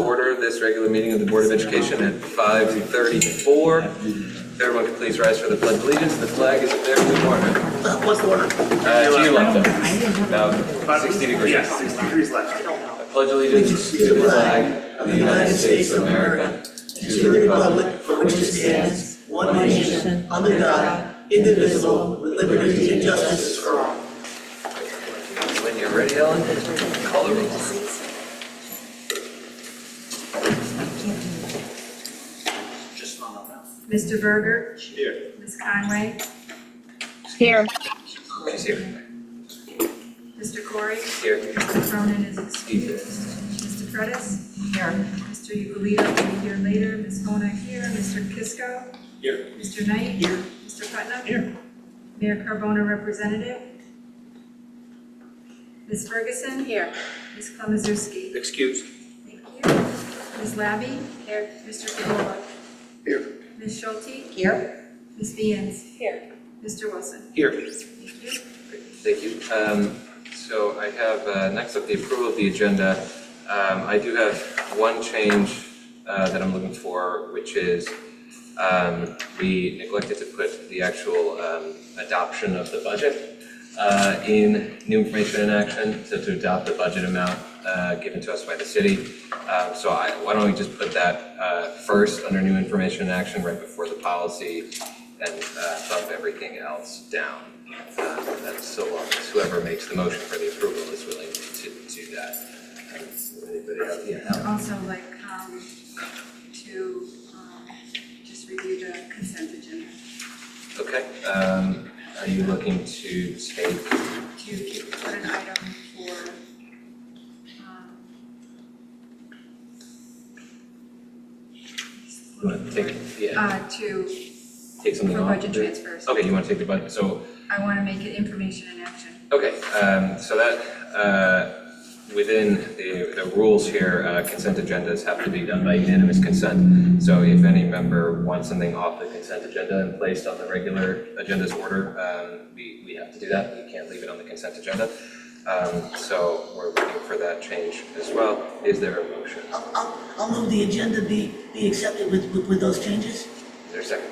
order this regular meeting of the Board of Education at 5:34. Everyone can please rise for the Pledge of Allegiance. The flag is up there in the corner. What's the order? To your left, about 60 degrees. Yeah, 60 degrees left. I pledge allegiance to the flag of the United States of America, to the republic for which it stands, one nation, under God, indivisible, with liberty and justice for all. When you're ready, Ellen, call the roll. Mr. Berger? Here. Ms. Conway? Here. She's here. Mr. Corey? Here. Mr. Cronin is excused. Mr. Freitas? Here. Mr. Ugolito will be here later. Ms. Mona here. Mr. Kisco? Here. Mr. Knight? Here. Mr. Putnam? Here. Mayor Carbona, representative? Ms. Ferguson? Here. Ms. Klamazewski? Excused. Thank you. Ms. Labby? Here. Mr. Cavola? Here. Ms. Schulte? Here. Ms. Beans? Here. Mr. Wilson? Here. Thank you. Thank you. So I have next up the approval of the agenda. I do have one change that I'm looking for, which is we neglected to put the actual adoption of the budget in new information and action, so to adopt the budget amount given to us by the city. So why don't we just put that first under new information and action right before the policy and bump everything else down. That's so long as whoever makes the motion for the approval is willing to do that. Anybody else? Yeah, Alan. Also like to just review the consent agenda. Okay. Are you looking to take? To put an item for You want to take? Yeah. to Take something for off? budget transfers. Okay. You want to take the budget? So. I want to make it information and action. Okay, so that, within the rules here, consent agendas have to be done by unanimous consent. So if any member wants something off the consent agenda and placed on the regular agenda's order, we have to do that. We can't leave it on the consent agenda. So we're looking for that change as well. Is there a motion? I'll move the agenda be accepted with those changes. Is there a second?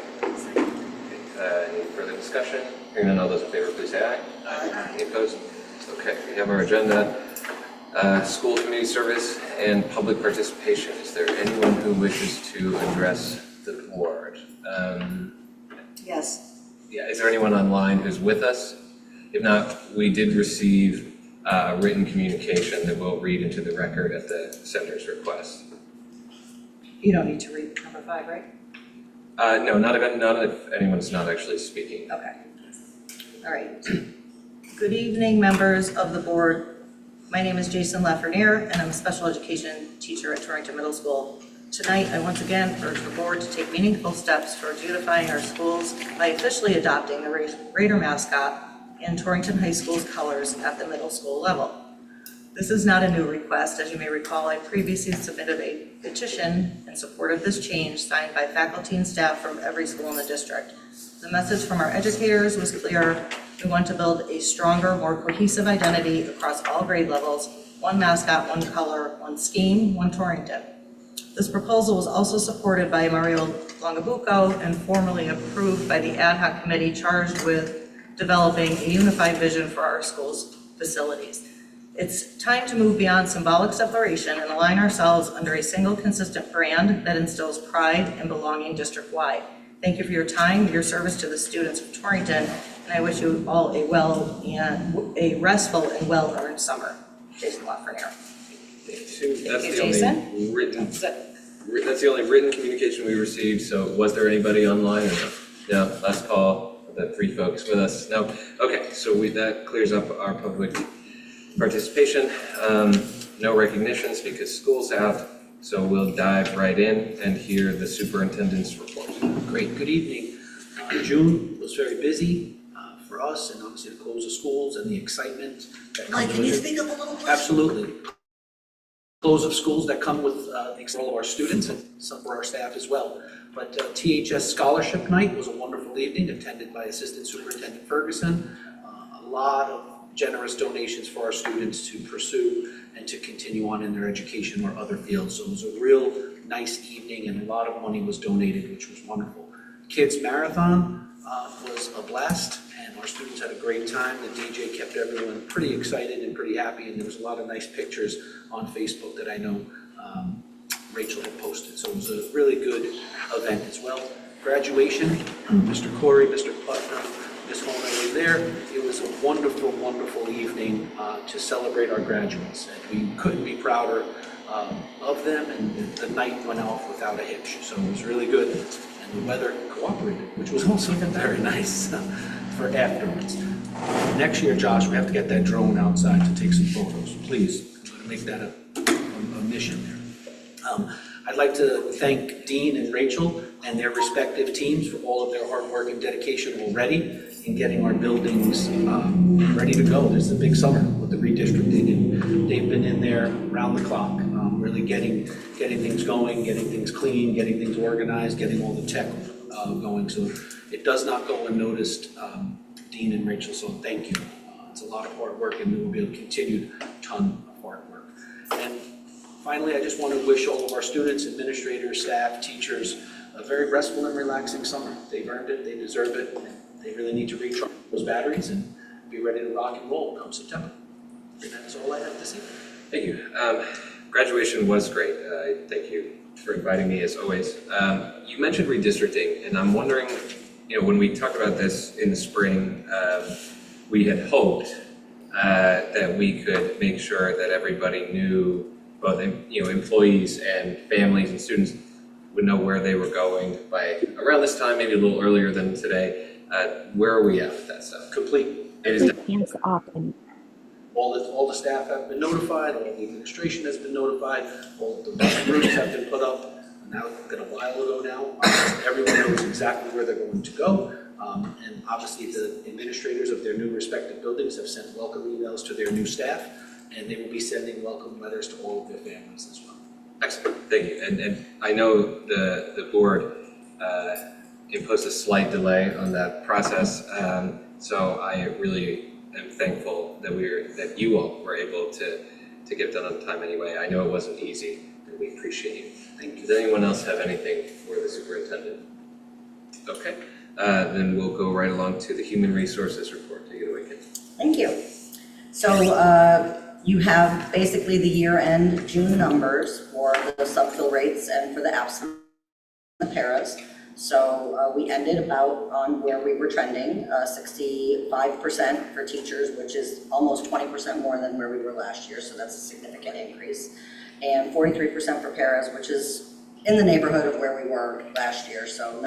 Any further discussion? Hearing none, all those in favor, please say aye. Aye. Any opposed? Okay, we have our agenda. School community service and public participation. Is there anyone who wishes to address the board? Yes. Yeah, is there anyone online who's with us? If not, we did receive a written communication that we'll read into the record at the center's request. You don't need to read number 5, right? No, not if anyone's not actually speaking. Okay. All right. Good evening, members of the board. My name is Jason Lafreniere, and I'm a special education teacher at Torrington Middle School. Tonight, I once again urge the board to take meaningful steps towards unifying our schools by officially adopting the Raider mascot and Torrington High School's colors at the middle school level. This is not a new request. As you may recall, I previously submitted a petition in support of this change signed by faculty and staff from every school in the district. The message from our educators was clear. We want to build a stronger, more cohesive identity across all grade levels, one mascot, one color, one scheme, one Torrington. This proposal was also supported by Mario Longabuco and formally approved by the ad hoc committee charged with developing a unified vision for our school's facilities. It's time to move beyond symbolic separation and align ourselves under a single consistent brand that instills pride and belonging district-wide. Thank you for your time, your service to the students of Torrington, and I wish you all a restful and well-earned summer. Jason Lafreniere. That's the only written communication we received. So was there anybody online? Or no? Last call. The 3 folks with us. No. Okay. So that clears up our public participation. No recognitions because school's out. So we'll dive right in and hear the superintendent's report. Great, good evening. June was very busy for us, and obviously the close of schools and the excitement that Mike, comes can you with it. speak up a little, please? Absolutely. Close of schools that come with the all of our students and some for our staff as well. But THS Scholarship Night was a wonderful evening attended by Assistant Superintendent Ferguson. A lot of generous donations for our students to pursue and to continue on in their education or other fields. So it was a real nice evening, and a lot of money was donated, which was wonderful. Kids Marathon was a blast, and our students had a great time. The DJ kept everyone pretty excited and pretty happy, and there was a lot of nice pictures on Facebook that I know Rachel had posted. So it was a really good event as well. Graduation, Mr. Corey, Mr. Putnam, Ms. Holman were there. It was a wonderful, wonderful evening to celebrate our graduates. And we couldn't be prouder of them, and the night went off without a hitch. So it was really good, and the weather cooperated, which was also very nice for afterwards. Next year, Josh, we have to get that drone outside to take some photos. Please, I'm going to make that a mission there. I'd like to thank Dean and Rachel and their respective teams for all of their hard work and dedication already in getting our buildings ready to go. This is a big summer with the redistricting, and they've been in there around the clock, really getting things going, getting things clean, getting things organized, getting all the tech going. So it does not go unnoticed, Dean and Rachel, so thank you. It's a lot of hard work, and there will be a continued ton of hard work. And finally, I just want to wish all of our students, administrators, staff, teachers, a very restful and relaxing summer. They've earned it, they deserve it, and they really need to recharge those batteries and be ready to rock and roll come September. And that's all I have this evening. Thank you. Graduation was great. Thank you for inviting me as always. You mentioned redistricting, and I'm wondering, when we talked about this in the spring, we had hoped that we could make sure that everybody knew, both employees and families and students would know where they were going by around this time, maybe a little earlier than today. Where are we at with that stuff? Complete. It is Hands off and All the staff have been notified, all the administration has been notified, all of the bus routes have been put up. Now, it's been a while ago now. Everyone knows exactly where they're going to go. And obviously the administrators of their new respective buildings have sent welcome emails to their new staff, and they will be sending welcome letters to all of their families as well. excellent. Thank you. And I know the board imposed a slight delay on that process. So I really am thankful that you all were able to get it done on time anyway. I know it wasn't easy, and we appreciate you. Thank you. Does anyone else have anything for the superintendent? Okay, then we'll go right along to the human resources report. Take it away, Kim. Thank you. So you have basically the year-end June numbers for the subfill rates and for the absent paras. So we ended about on where we were trending, 65% for teachers, which is almost 20% more than where we were last year. So that's a significant increase. And 43% for paras, which is in the neighborhood of where we were last year. So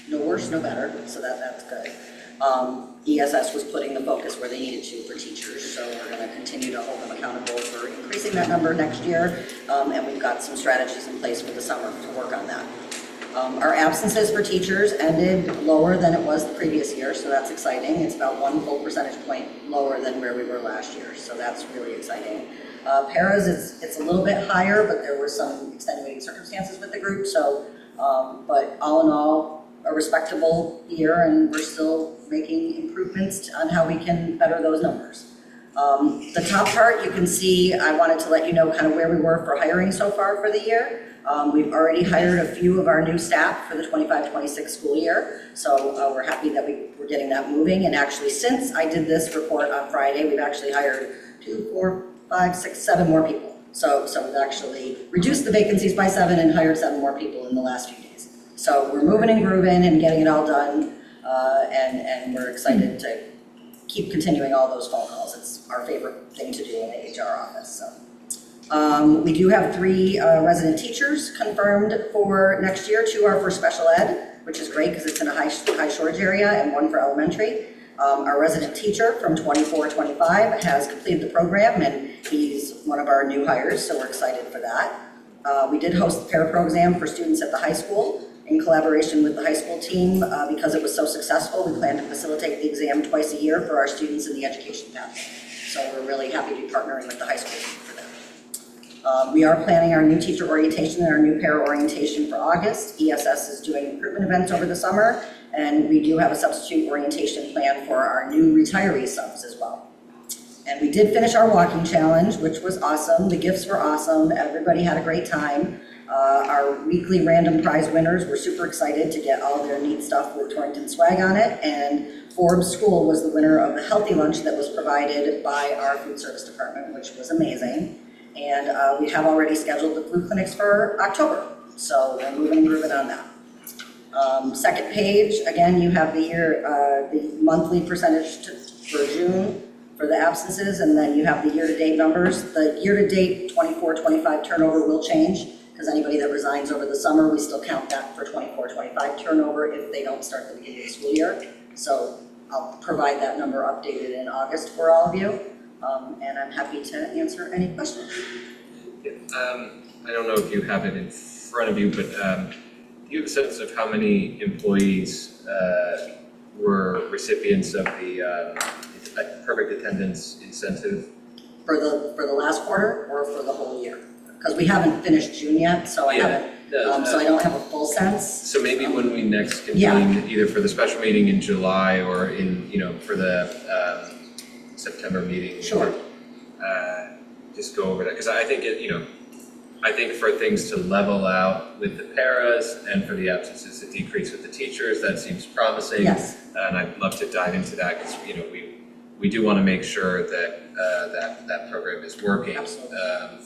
no worse, no better. So that's good. ESS was putting the focus where they needed to for teachers, so we're going to continue to hold them accountable for increasing that number next year, and we've got some strategies in place for the summer to work on that. Our absences for teachers ended lower than it was the previous year, so that's exciting. It's about 1 full percentage point lower than where we were last year, so that's really exciting. Paras, it's a little bit higher, but there were some extenuating circumstances with the group, so, but all in all, a respectable year, and we're still making improvements on how we can better those numbers. The top part, you can see, I wanted to let you know kind of where we were for hiring so far for the year. We've already hired a few of our new staff for the 25-26 school year, so we're happy that we're getting that moving. And actually, since I did this report on Friday, we've actually hired 2, 4, 5, 6, 7 more people. So we've actually reduced the vacancies by 7 and hired 7 more people in the last few days. So we're moving and grooving and getting it all done, and we're excited to keep continuing all those phone calls. It's our favorite thing to do in the HR office. So we do have 3 resident teachers confirmed for next year. 2 are for special ed, which is great because it's in a high shortage area, and 1 for elementary. Our resident teacher from 24-25 has completed the program, and he's one of our new hires, so we're excited for that. We did host the para exam for students at the high school in collaboration with the high school team. Because it was so successful, we plan to facilitate the exam twice a year for our students in the education pathway. So we're really happy to be partnering with the high school team for that. We are planning our new teacher orientation and our new para orientation for August. ESS is doing recruitment events over the summer, and we do have a substitute orientation plan for our new retiree subs as well. And we did finish our walking challenge, which was awesome. The gifts were awesome. Everybody had a great time. Our weekly random prize winners were super excited to get all their neat stuff with Torrington swag on it. And Forbes School was the winner of the healthy lunch that was provided by our food service department, which was amazing. And we have already scheduled the flu clinics for October. So we're moving and grooving on that. Second page, again, you have the monthly percentage for June for the absences, and then you have the year-to-date numbers. The year-to-date 24-25 turnover will change, because anybody that resigns over the summer, we still count that for 24-25 turnover if they don't start the beginning of the school year. So I'll provide that number updated in August for all of you, and I'm happy to answer any questions. Yeah, I don't know if you have it in front of you, but do you have a sense of how many employees were recipients of the perfect attendance incentive? For the last quarter or for the whole year? Because we haven't finished June yet, so I haven't, so I don't have a full sense. So maybe when we next convene, Yeah. either for the special meeting in July or in, for the September meeting. Sure. Just go over that, because I think I think for things to level out with the paras and for the absences to decrease with the teachers, that seems promising. Yes. And I'd love to dive into that, because we do want to make sure that that program is working. Absolutely.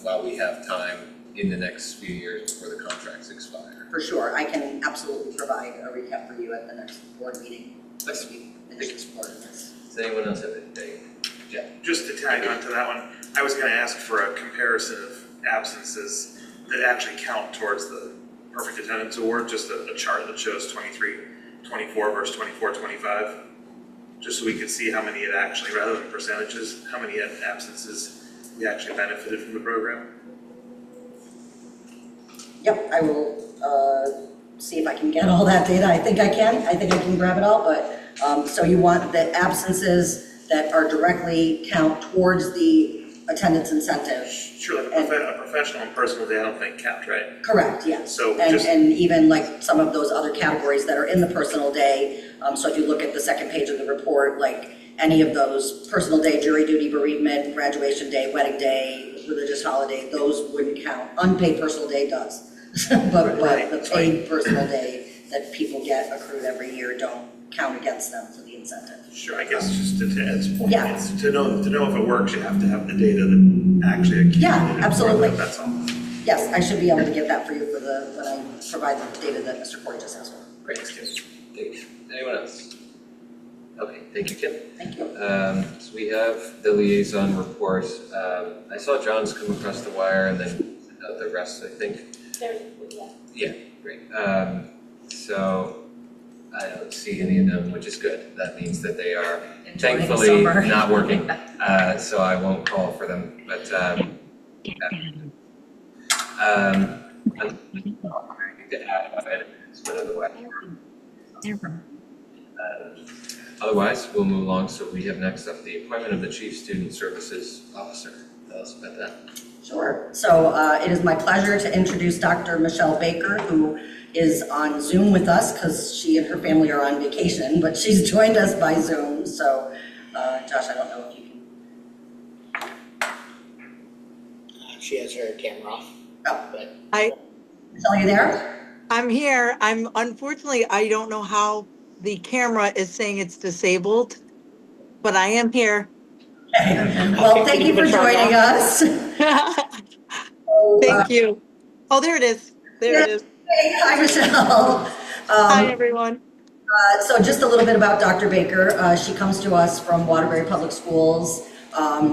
While we have time in the next few years before the contracts expire. For sure, I can absolutely provide a recap for you at the next board meeting. Excellent. We finish this board of this. Does anyone else have anything? Yeah. Just to tag on to that one, I was gonna ask for a comparison of absences that actually count towards the perfect attendance award, just a chart that shows 23-24 versus 24-25, just so we could see how many it actually, rather than percentages, how many absences we actually benefited from the program. Yep, I will see if I can get all that data. I think I can grab it all, but, so you want the absences that are directly count towards the attendance incentive? Sure, like a professional and personal day, I don't think count, right? Correct, yes. So And, just- and even like some of those other categories that are in the personal day, so if you look at the second page of the report, like any of those personal day, jury duty, bereavement, graduation day, wedding day, religious holiday, those wouldn't count. Unpaid personal day does. But Right, the that's paid personal day that people get accrued every year don't count against them for the incentive. Sure, I guess just to Ed's point, Yeah. it's to know if it works, you have to have the data that actually accumulated. Yeah, absolutely. That's all. Yes, I should be able to get that for you for when I provide the data that Mr. Corey just asked for. Great. Thank you. Anyone else? Okay, thank you, Kim. Thank you. So we have the liaison report. I saw John's come across the wire and then the rest, I think. Yeah, great. So I don't see any of them, which is good. That means that they are Enjoying the thankfully summer. not working. So I won't call for them, but otherwise, we'll move along. So we have next up the appointment of the Chief Student Services Officer. Tell us about that. Sure. So it is my pleasure to introduce Dr. Michelle Baker, who is on Zoom with us because she and her family are on vacation, but she's joined us by Zoom. So Josh, I don't know if you can. She has her camera off. Oh, But Hi, Michelle, you there? I'm here. Unfortunately, I don't know how the camera is saying it's disabled, but I am here. Well, thank you for joining us. Thank you. Oh, there it is. There it is. Hey, hi, Michelle. Hi, everyone. So just a little bit about Dr. Baker. She comes to us from Waterbury Public Schools.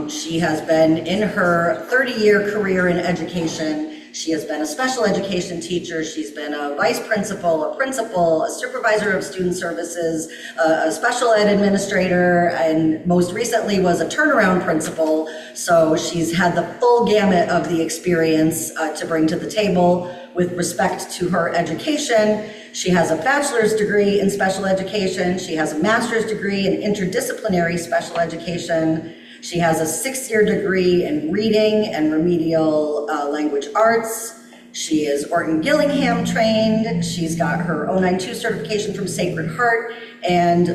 She has been in her 30-year career in education. She has been a special education teacher. She's been a vice principal, a supervisor of student services, a special ed administrator, and most recently was a turnaround principal. So she's had the full gamut of the experience to bring to the table with respect to her education. She has a bachelor's degree in special education. She has a master's degree in interdisciplinary special education. She has a 6-year degree in reading and remedial language arts. She is Orton Gillingham trained. She's got her 092 certification from Sacred Heart, and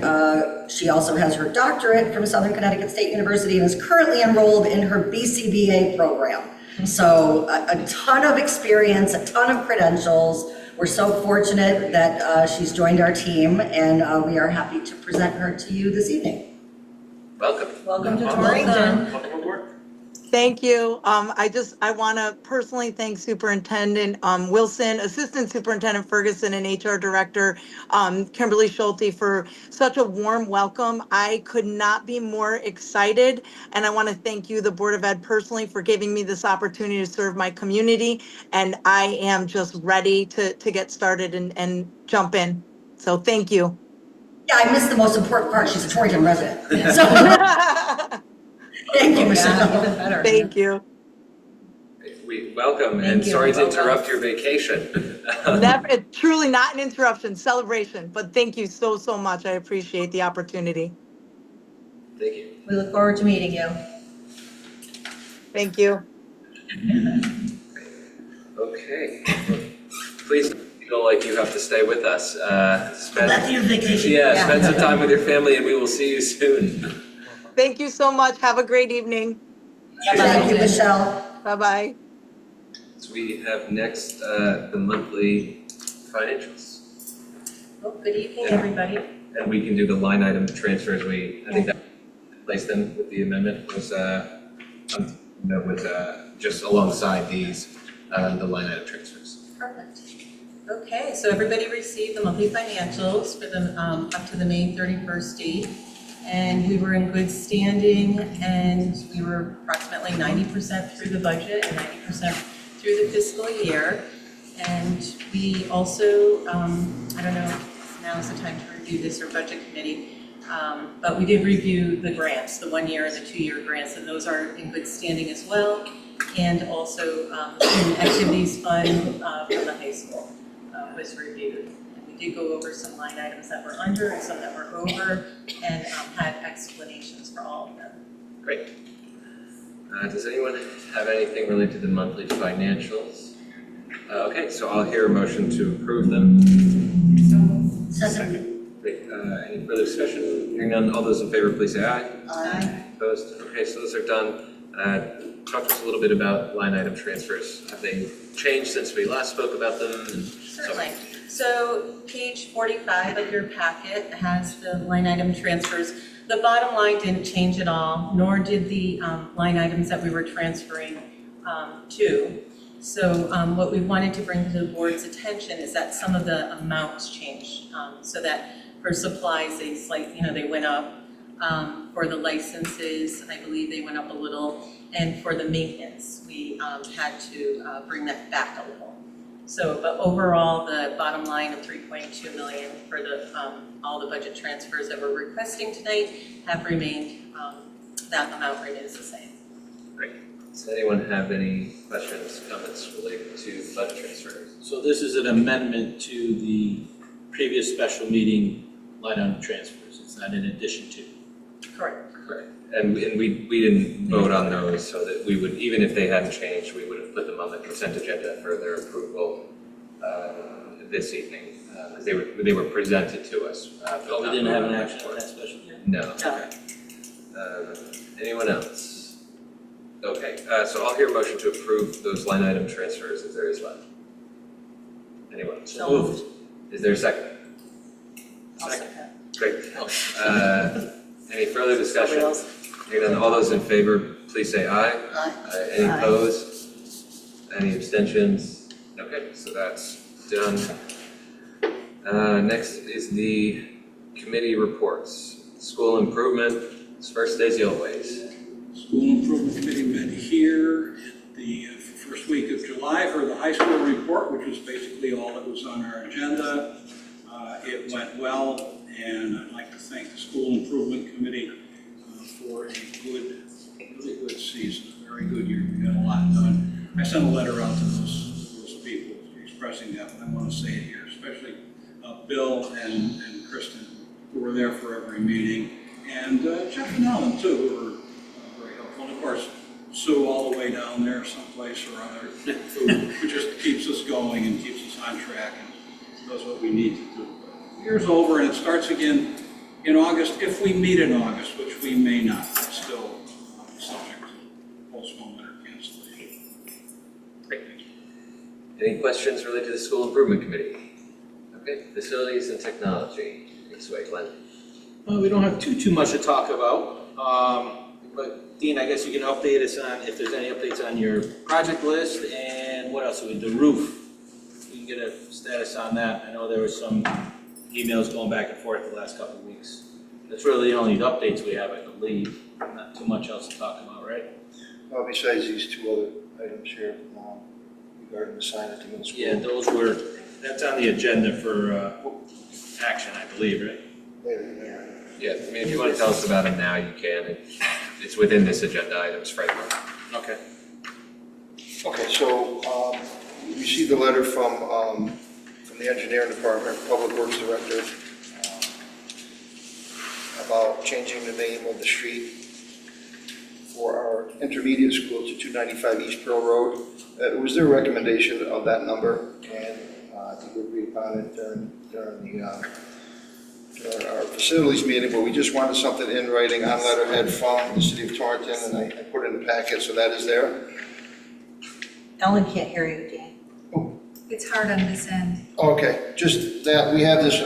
she also has her doctorate from Southern Connecticut State University and is currently enrolled in her BCBA program. So a ton of experience, a ton of credentials. We're so fortunate that she's joined our team, and we are happy to present her to you this evening. Welcome. Welcome to Welcome. Torrington. Welcome aboard. Thank you. I want to personally thank Superintendent Wilson, Assistant Superintendent Ferguson, and HR Director Kimberly Schulte for such a warm welcome. I could not be more excited, and I want to thank you, the Board of Ed, personally for giving me this opportunity to serve my community. And I am just ready to get started and jump in. So thank you. Yeah, I missed the most important part. She's a Torrington resident. So thank you, Michelle. Even better. Thank you. We welcome, Thank and you. sorry to Welcome. interrupt your vacation. Never, truly not an interruption, celebration, but thank you so, so much. I appreciate the opportunity. Thank you. We look forward to meeting you. Thank you. Okay. Please feel like you have to stay with us. Back to your vacation. Yeah, spend some time with your family, and we will see you soon. Thank you so much. Have a great evening. Thank you, Michelle. Bye-bye. So we have next the monthly financials, Well, good evening, everybody. and we can do the line item transfers. I think that placed them with the amendment was just alongside these the line item transfers. Perfect. Okay, so everybody received the monthly financials for the, up to the May 31st date. And we were in good standing, and we were approximately 90% through the budget and 90% through the fiscal year. And we also, I don't know if now is the time to review this or budget committee, but we did review the grants, the 1-year and the 2-year grants, and those are in good standing as well. And also, the activities fund from the high school was reviewed. We did go over some line items that were under and some that were over, and had explanations for all of them. Great. Does anyone have anything related to the monthly financials? Okay, so I'll hear a motion to approve them. Second. Great. Any further discussion? Hearing none, all those in favor, please say aye. Aye. Opposed? Okay, so those are done. Talk to us a little bit about line item transfers. Have they changed since we last spoke about them? And Certainly. So page 45 of your packet has the line item transfers. The bottom line didn't change at all, nor did the line items that we were transferring to. So what we wanted to bring to the board's attention is that some of the amounts changed. So that for supplies, they went up. For the licenses, I believe they went up a little. And for the maintenance, we had to bring that back a little. So, but overall, the bottom line of 3.2 million for the all the budget transfers that we're requesting tonight have remained, that amount remains the same. great. Does anyone have any questions, comments related to budget transfers? So this is an amendment to the previous special meeting line item transfers. It's not in addition to. Correct. Correct. And we didn't vote on those, so that we would, even if they hadn't changed, we would have put them on the consent agenda for their approval this evening, because they were presented to us. But We not didn't have an voted on action for. on that special meeting. No. Okay. Anyone else? Okay, so I'll hear a motion to approve those line item transfers if there is one. Anyone? So moved. Is there a second? I'll second. Great. Any further discussion? Hearing none, all those in favor, please say aye. Aye. Any Aye. opposed? Any abstentions? Okay, so that's done. Next is the committee reports. School improvement, it's first days the old ways. School Improvement Committee met here in the first week of July for the high school report, which was basically all that was on our agenda. It went well, and I'd like to thank the School Improvement Committee for a good, really good season, a very good year. We got a lot done. I sent a letter out to those people expressing that, but I want to say it here, especially Bill and Kristen, who were there for every meeting, and Jeff and Ellen, too, who were very helpful. And of course, Sue all the way down there someplace or other, who just keeps us going and keeps us on track and does what we need to do. But the year's over and it starts again in August, if we meet in August, which we may not, it's still subject to postponement or cancellation. Great. Any questions related to the school improvement committee? Okay, facilities and technology. Next way, Glenn. Well, we don't have too much to talk about. But Dean, I guess you can update us on if there's any updates on your project list and what else? The roof. We can get a status on that. I know there was some emails going back and forth the last couple of weeks. That's really the only updates we have, I believe. Not too much else to talk about, right? Well, besides these two other items here, regarding the sign at the middle school. Yeah, that's on the agenda for action, I believe, right? Later. Yeah, I mean, if you want to tell us about them now, you can. It's within this agenda items framework. Okay. Okay, so, we received a letter from the engineering department, public works director, about changing the name of the street for our intermediate school to 295 East Pearl Road. It was their recommendation of that number, and I think we agreed upon it during our facilities meeting, but we just wanted something in writing on letterhead from the city of Torrington, and I put it in the packet, so that is there. Ellen can't hear you, Dan. It's hard on this end. Okay, just that we have this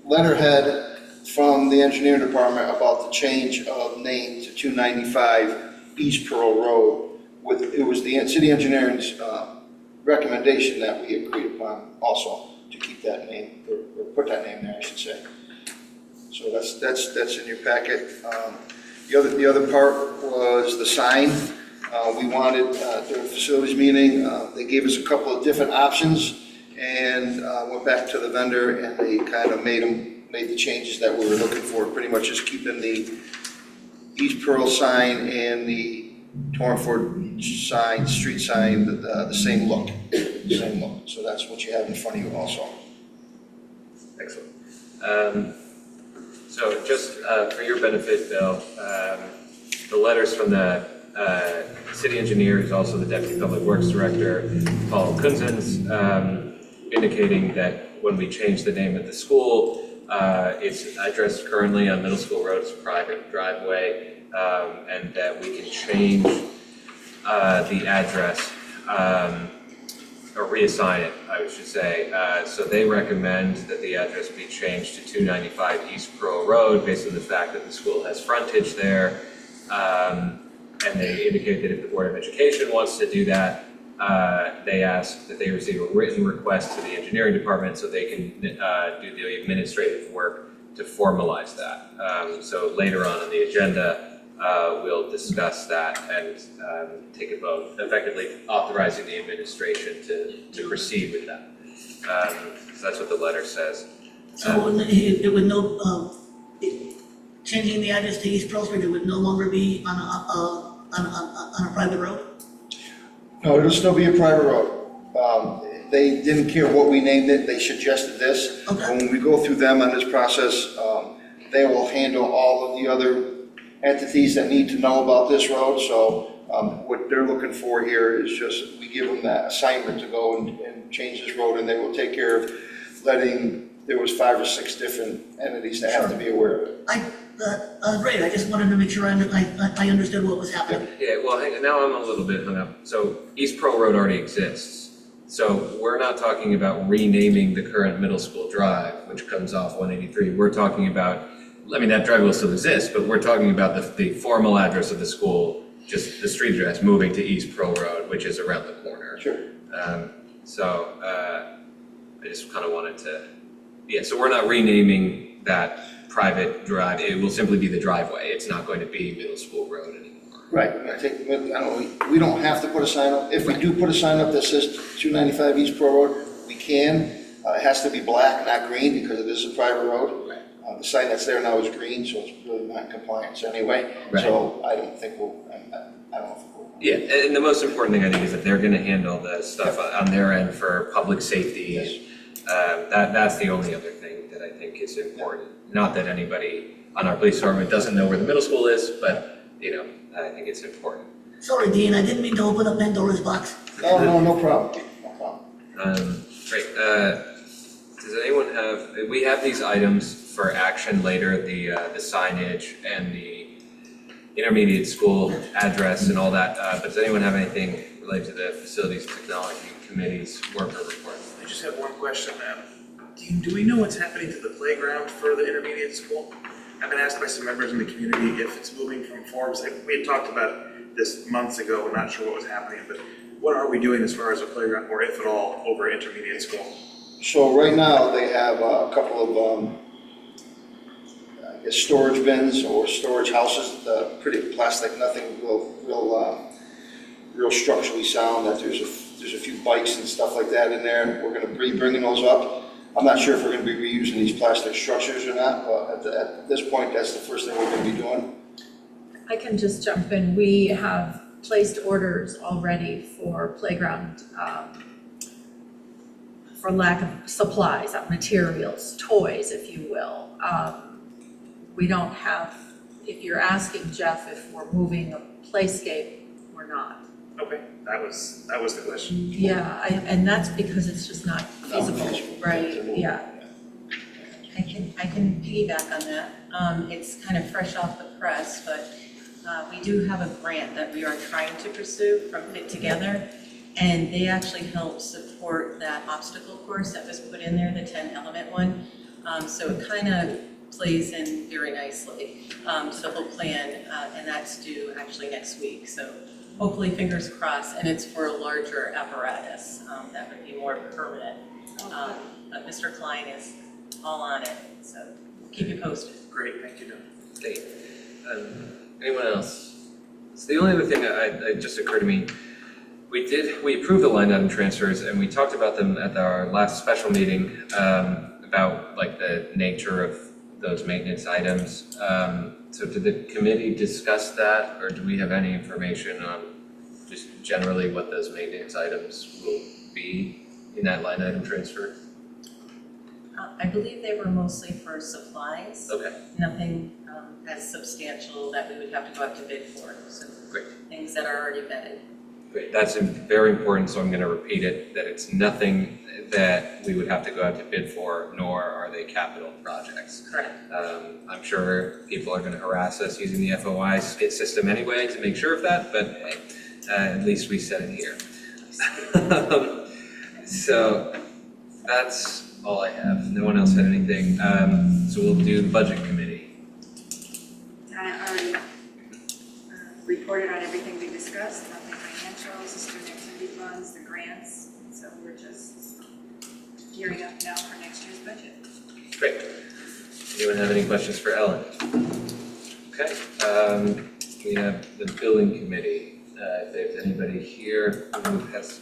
letterhead from the engineering department about the change of name to 295 East Pearl Road. It was the city engineering's recommendation that we agreed upon also to keep that name, or put that name there, I should say. So that's in your packet. The other part was the sign. We wanted, during the facilities meeting, they gave us a couple of different options and went back to the vendor and they kind of made the changes that we were looking for, pretty much just keeping the East Pearl sign and the Torrington sign, street sign, the same look. So that's what you have in front of you also. Excellent. So just for your benefit, Bill, the letters from the city engineer, who's also the deputy public works director, Paul Kunzens, indicating that when we change the name of the school, it's addressed currently on Middle School Road as a private driveway, and that we can change the address, or reassign it, I should say. So they recommend that the address be changed to 295 East Pearl Road based on the fact that the school has frontage there. And they indicate that if the Board of Education wants to do that, they ask that they receive a written request to the engineering department so they can do the administrative work to formalize that. So later on in the agenda, we'll discuss that and take a vote, effectively authorizing the administration to proceed with that. So that's what the letter says. So it would changing the address to East Pearl Street, it would no longer be on a private road? No, it'll still be a private road. They didn't care what we named it, they suggested this. Okay. And when we go through them on this process, they will handle all of the other entities that need to know about this road. So what they're looking for here is just, we give them that assignment to go and change this road, and they will take care of letting, there was 5 or 6 different entities that have to be aware of it. Great, I just wanted to make sure I understood what was happening. Yeah, well, now I'm a little bit hung up. So East Pearl Road already exists. So we're not talking about renaming the current middle school drive, which comes off 183. We're talking about, I mean, that drive will still exist, but we're talking about the formal address of the school, just the street address, moving to East Pearl Road, which is around the corner. Sure. So I just kind of wanted to, so we're not renaming that private drive. It will simply be the driveway. It's not going to be Middle School Road anymore. Right, we don't have to put a sign up. If we do put a sign up that says 295 East Pearl Road, we can. It has to be black, not green, because it is a private road. Right. The sign that's there now is green, so it's really not in compliance anyway. Right. So I don't think I don't know if we'll. Yeah, and the most important thing I think is that they're going to handle the stuff on their end for public safety. Yes. That's the only other thing that I think is important. Not that anybody on our police department doesn't know where the middle school is, but I think it's important. Sorry, Dean, I didn't mean to open up Pandora's box. No problem, no problem. Great. Does anyone have, we have these items for action later, the signage and the intermediate school address and all that, but does anyone have anything related to the Facilities and Technology Committee's worker report? I just have one question, Dean, do we know what's happening to the playground for the intermediate school? I've been asked by some members in the community if it's moving from forms. We had talked about this months ago, we're not sure what was happening, but what are we doing as far as a playground, or if at all, over intermediate school? So right now, they have a couple of, I guess, storage bins or storage houses, pretty plastic, nothing real structurally sound, that there's a few bikes and stuff like that in there. We're gonna be bringing those up. I'm not sure if we're gonna be reusing these plastic structures or not, but at this point, that's the first thing we're gonna be doing. I can just jump in. We have placed orders already for playground, for lack of supplies, materials, toys, if you will. We don't have, if you're asking Jeff if we're moving a playscape, we're not. Okay, that was the question. Yeah, and that's because it's just not feasible, right? Yeah. I can piggyback on that. It's kind of fresh off the press, but we do have a grant that we are trying to pursue from Fit Together, and they actually help support that obstacle course that was put in there, the 10-element one. So it kind of plays in very nicely to the whole plan, and that's due actually next week. So hopefully, fingers crossed, and it's for a larger apparatus that would be more permanent. But Mr. Klein is all on it, so keep you posted. Great, thank you, Don. Great. Anyone else? So the only other thing that just occurred to me, we approved the line item transfers, and we talked about them at our last special meeting about like the nature of those maintenance items. So did the committee discuss that, or do we have any information on just generally what those maintenance items will be in that line item transfer? I believe they were mostly for supplies. Okay, Nothing as substantial that we would have to go out to bid for. So great. things that are already vetted. Great, that's very important, so I'm gonna repeat it, that it's nothing that we would have to go out to bid for, nor are they capital projects. Correct. I'm sure people are gonna harass us using the FOI skid system anyway to make sure of that, but hey, at least we said it here. So that's all I have. No one else had anything. So we'll do budget committee. Donna already reported on everything we discussed, about the financials, the student activity funds, the grants. So we're just gearing up now for next year's budget. Great. Anyone have any questions for Ellen? Okay. We have the building committee. If there's anybody here who has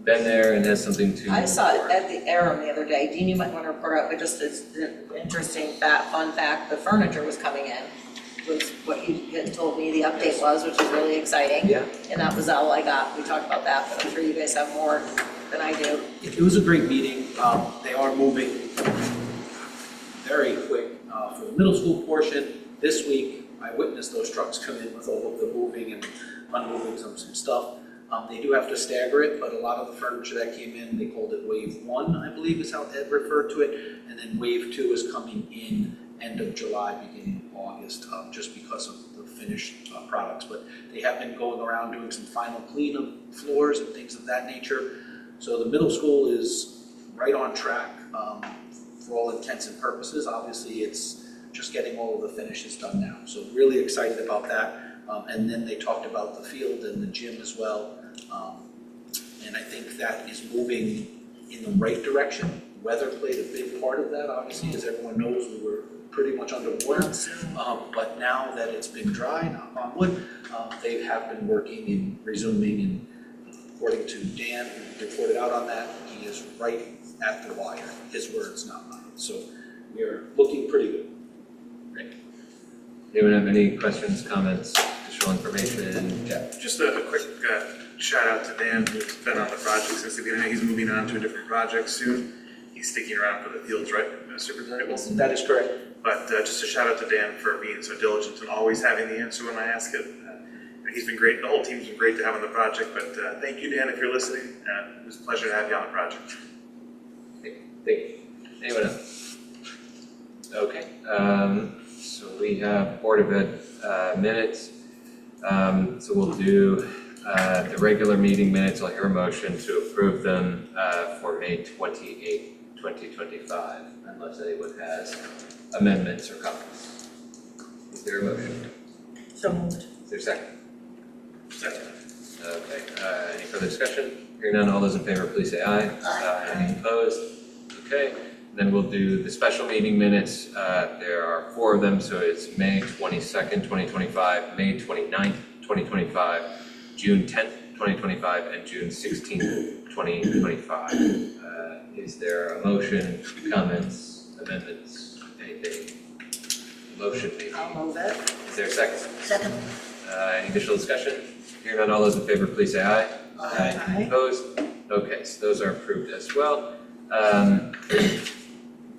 been there and has something to I saw it report. at the Aram the other day. Dean, you might want to report out, but just as an interesting fun fact, the furniture was coming in, was what you had told me the update was, which is really exciting. Yeah. And that was all I got. We talked about that, but I'm sure you guys have more than I do. It was a great meeting. They are moving very quick. For the middle school portion, this week, I witnessed those trucks come in with all of the moving and unmoving some stuff. They do have to stagger it, but a lot of the furniture that came in, they called it wave 1, I believe is how Ed referred to it. And then wave 2 is coming in end of July, beginning of August, just because of the finished products. But they have been going around doing some final clean of floors and things of that nature. So the middle school is right on track for all intents and purposes. Obviously, it's just getting all of the finishes done now. So really excited about that. And then they talked about the field and the gym as well. And I think that is moving in the right direction. Weather played a big part of that, obviously, as everyone knows, we were pretty much underwater. But now that it's been dry, knock on wood, they have been working and resuming. And according to Dan, who reported out on that, he is right at the wire. His words, not mine. So we are looking pretty good. Great. Anyone have any questions, comments, additional information? Yeah. Just a quick shout out to Dan, who's been on the project since the beginning. He's moving on to a different project soon. He's sticking around for the fields, right, Superintendent Wilson? That is correct. But just a shout out to Dan for being so diligent and always having the answer when I ask it. he's been great, the whole team's been great to have on the project, but thank you, Dan, if you're listening. It was a pleasure to have you on the project. Thank you. Anyone else? Okay, so we have Board of Ed minutes. So we'll do the regular meeting minutes. I'll hear a motion to approve them for May 28, 2025, unless anyone has amendments or comments. Is there a motion? So moved. Is there a second? Second. Okay, any further discussion? Hearing none, all those in favor, please say aye. Any opposed? Okay, then we'll do the special meeting minutes. There are 4 of them, so it's May 22nd, 2025, May 29th, 2025, June 10th, 2025, and June 16th, 2025. Is there a motion, comments, amendments, anything? Motion maybe? I'll move it. Is there a second? Second. Any additional discussion? Hearing none, all those in favor, please say aye. Aye. Opposed? Okay, so those are approved as well.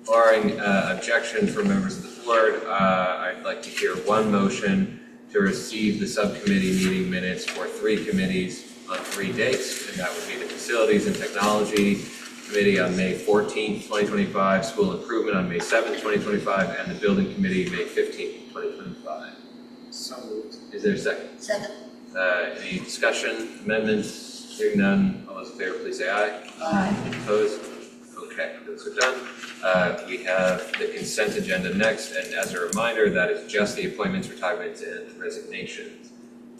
Barring objection from members of the board, I'd like to hear one motion to receive the subcommittee meeting minutes for 3 committees on 3 dates, and that would be the Facilities and Technology Committee on May 14th, 2025, School Improvement on May 7th, 2025, and the Building Committee May 15th, 2025. So moved. Is there a second? Second. Any discussion, amendments? Hearing none, all those in favor, please say aye. Aye. Opposed? Okay, those are done. We have the consent agenda next, and as a reminder, that is just the appointments, retirements, and resignations.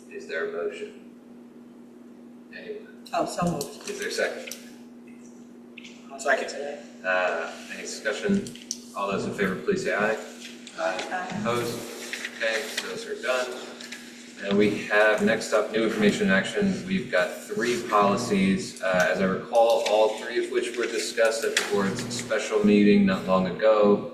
Is there a motion? Anyone? Oh, so moved. Is there a second? Second. Any discussion? All those in favor, please say aye. Aye. Opposed? Okay, those are done. And we have, next up, new information and action. We've got 3 policies. As I recall, all 3 of which were discussed at the board's special meeting not long ago.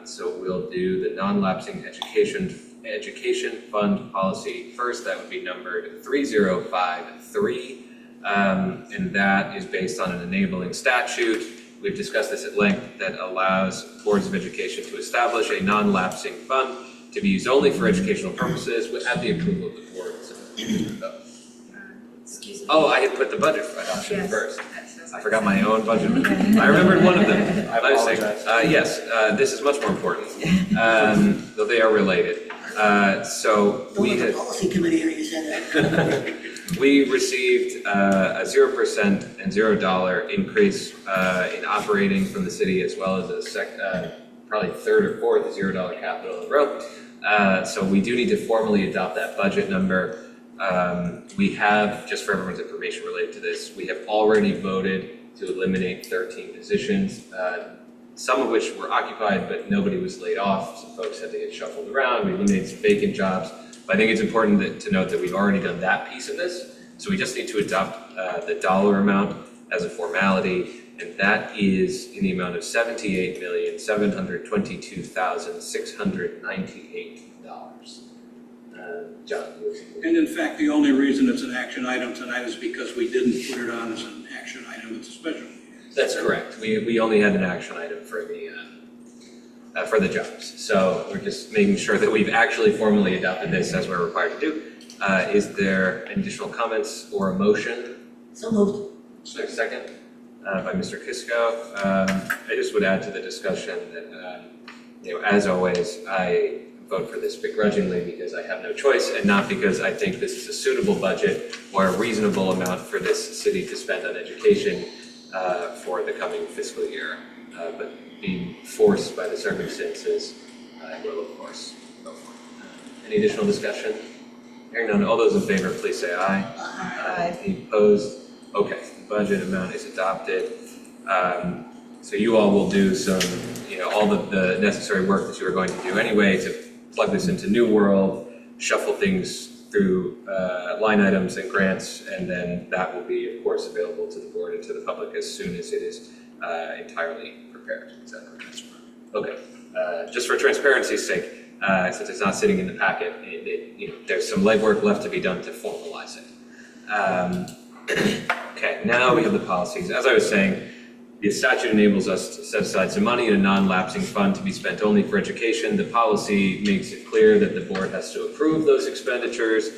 So we'll do the non-lapsing education fund policy first. That would be numbered 3053. And that is based on an enabling statute. We've discussed this at length that allows boards of education to establish a non-lapsing fund to be used only for educational purposes without the approval of the board. Excuse me. Oh, I had put the budget adoption Yes. first. That's I forgot my own budget. I remembered one of them. I apologize. Yes, this is much more important, though they are related. So The we one had. the policy committee, are you saying that? We received a 0% and $0 increase in operating from the city, as well as a probably 3rd or 4th $0 capital in a row. So we do need to formally adopt that budget number. We have, just for everyone's information related to this, we have already voted to eliminate 13 positions, some of which were occupied, but nobody was laid off. Some folks had to get shuffled around. We eliminated some vacant jobs. But I think it's important to note that we've already done that piece of this. So we just need to adopt the dollar amount as a formality, and that is in the amount of $78,722,698. John, you have And in fact, the only reason it's an action item tonight is because we didn't put it on as an action item, it's a special meeting. That's correct. We only had an action item for the jobs. So we're just making sure that we've actually formally adopted this as we're required to do. Is there additional comments or a motion? So moved. Is there a second? By Mr. Kisco. I just would add to the discussion that, as always, I vote for this begrudgingly because I have no choice and not because I think this is a suitable budget or a reasonable amount for this city to spend on education for the coming fiscal year. But being forced by the circumstances, I will, of course, go for it. Any additional discussion? Hearing none, all those in favor, please say aye. Aye. Any opposed? Okay, the budget amount is adopted. So you all will do some, all the necessary work that you are going to do anyway to plug this into New World, shuffle things through line items and grants, and then that will be, of course, available to the board and to the public as soon as it is entirely prepared. Is that correct? Okay. Just for transparency's sake, since it's not sitting in the packet, there's some legwork left to be done to formalize it. Okay, now we have the policies. As I was saying, the statute enables us to set aside some money in a non-lapsing fund to be spent only for education. The policy makes it clear that the board has to approve those expenditures.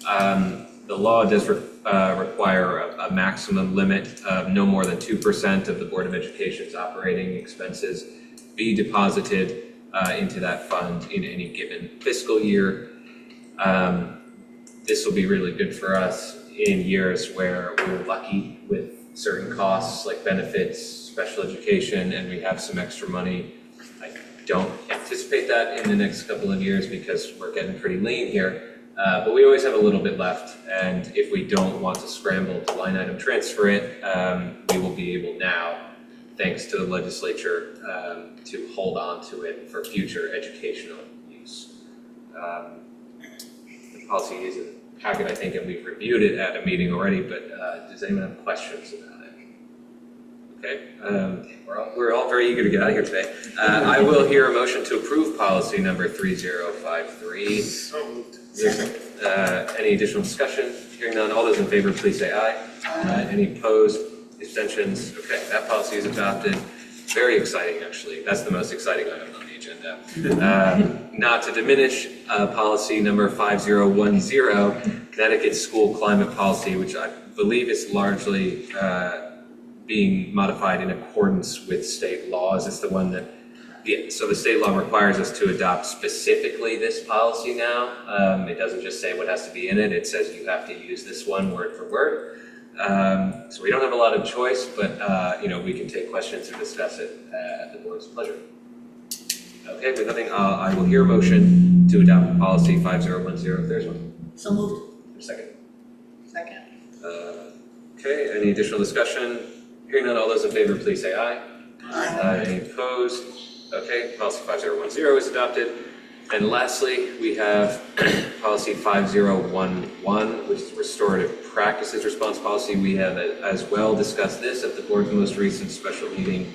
The law does require a maximum limit of no more than 2% of the Board of Education's operating expenses be deposited into that fund in any given fiscal year. This will be really good for us in years where we're lucky with certain costs like benefits, special education, and we have some extra money. I don't anticipate that in the next couple of years because we're getting pretty lean here. But we always have a little bit left, and if we don't want to scramble to line item transfer it, we will be able now, thanks to the legislature, to hold on to it for future educational use. The policy is in the packet, I think, and we've reviewed it at a meeting already, but does anyone have questions about it? Okay, we're all very eager to get out of here today. I will hear a motion to approve policy number 3053. So moved. Any additional discussion? Hearing none, all those in favor, please say aye. Any opposed, abstentions? Okay, that policy is adopted. Very exciting, actually. That's the most exciting item on the agenda. Not to diminish policy number 5010, Connecticut School Climate Policy, which I believe is largely being modified in accordance with state laws. It's the one that, so the state law requires us to adopt specifically this policy now. It doesn't just say what has to be in it. It says you have to use this one word for word. So we don't have a lot of choice, but we can take questions and discuss it at the board's pleasure. Okay, with nothing, I will hear a motion to adopt policy 5010 if there's one. So moved. Second. Second. Okay, any additional discussion? Hearing none, all those in favor, please say aye. Aye. Any opposed? Okay, policy 5010 is adopted. And lastly, we have policy 5011, which is restorative practices response policy. We have as well discussed this at the board's most recent special meeting.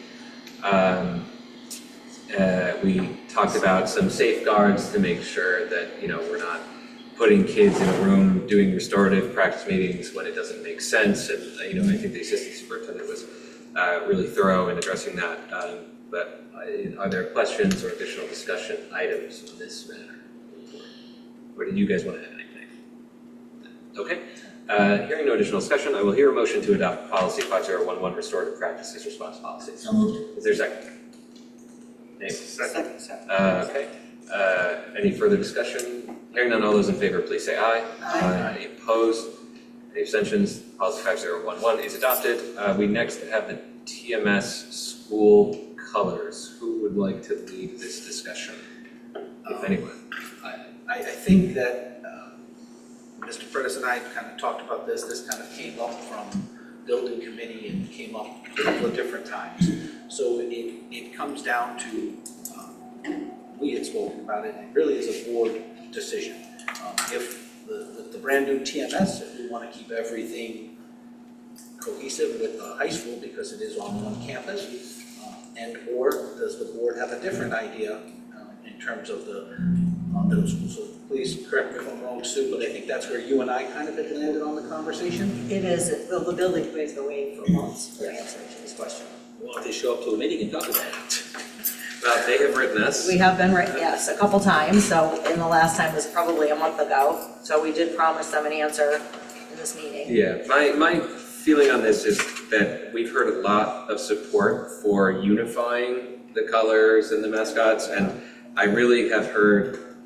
We talked about some safeguards to make sure that, we're not putting kids in a room doing restorative practice meetings when it doesn't make sense. And, I think the assistant superintendent was really thorough in addressing that. But are there questions or additional discussion items on this matter? Or did you guys want to add anything? Okay. Hearing no additional discussion, I will hear a motion to adopt policy 5011, restorative practices response policy. So moved. Is there a second? Name? Second. Okay. Any further discussion? Hearing none, all those in favor, please say aye. Aye. Any opposed? Any abstentions? Policy 5011 is adopted. We next have the TMS school colors. Who would like to lead this discussion, if anyone? I think that Mr. Fredis and I kind of talked about this. This kind of came up from building committee and came up a couple of different times. So it comes down to, we had spoken about it, it really is a board decision. If the brand new TMS, if we want to keep everything cohesive with the high school because it is on one campus, and or does the board have a different idea in terms of the middle school? So please correct me if I'm wrong, Sue, but I think that's where you and I kind of had landed on the conversation. It is, well, the building committee's been waiting for months for answer to this question. Well, if they show up to a meeting and talk about it. Well, they have written us. We have been, yes, a couple times, so, and the last time was probably a month ago, so we did promise them an answer in this meeting. Yeah, my feeling on this is that we've heard a lot of support for unifying the colors and the mascots, and I really have heard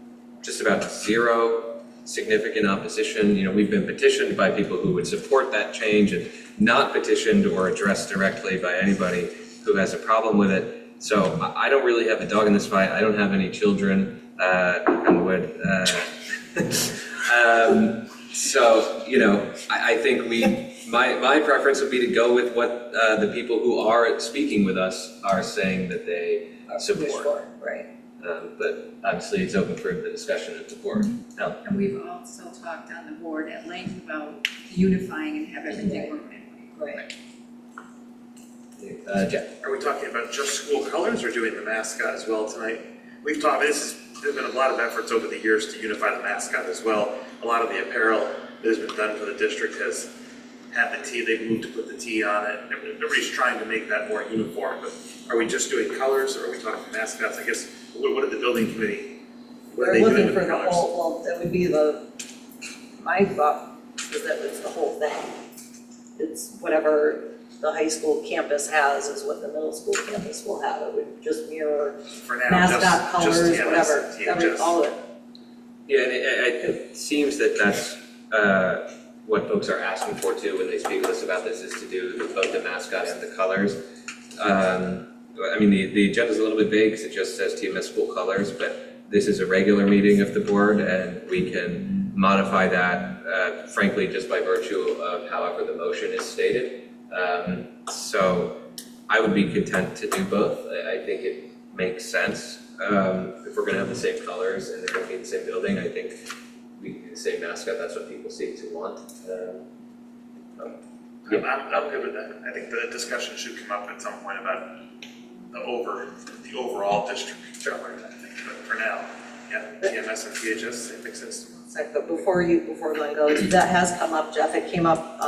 just about zero significant opposition. We've been petitioned by people who would support that change and not petitioned or addressed directly by anybody who has a problem with it. So I don't really have a dog in this fight. I don't have any children, knock on wood. I think my preference would be to go with what the people who are speaking with us are saying that they support. Right. But obviously it's open for the discussion and support. Helen? And we've also talked on the board at length about unifying and have everything work that way. Right. Jeff? Are we talking about just school colors or doing the mascot as well tonight? We've talked, there's been a lot of efforts over the years to unify the mascot as well. A lot of the apparel that has been done for the district has had the T, they've moved to put the T on it. Everybody's trying to make that more uniform, but are we just doing colors or are we talking mascots? I guess, what did the building committee, what are We're they doing looking with for the the colors? whole, well, that would be the my thought is that it's the whole thing. It's whatever the high school campus has is what the middle school campus will have. It would just mirror For now, mascot colors, TMS, whatever, all of it. Yeah, and it seems that that's what folks are asking for too when they speak with us about this, is to do both the mascot and the colors. I mean, the agenda's a little bit vague because it just says TMS school colors, but this is a regular meeting of the board and we can modify that, frankly, just by virtue of however the motion is stated. So I would be content to do both. I think it makes sense. If we're gonna have the same colors and they're gonna be in the same building, I think the same mascot, that's what people seem to want. I'm good with that. I think the discussion should come up at some point about the overall district color, I think, but for now, yeah, TMS and THS, it makes sense. But before Glenn goes, that has come up, Jeff, it came up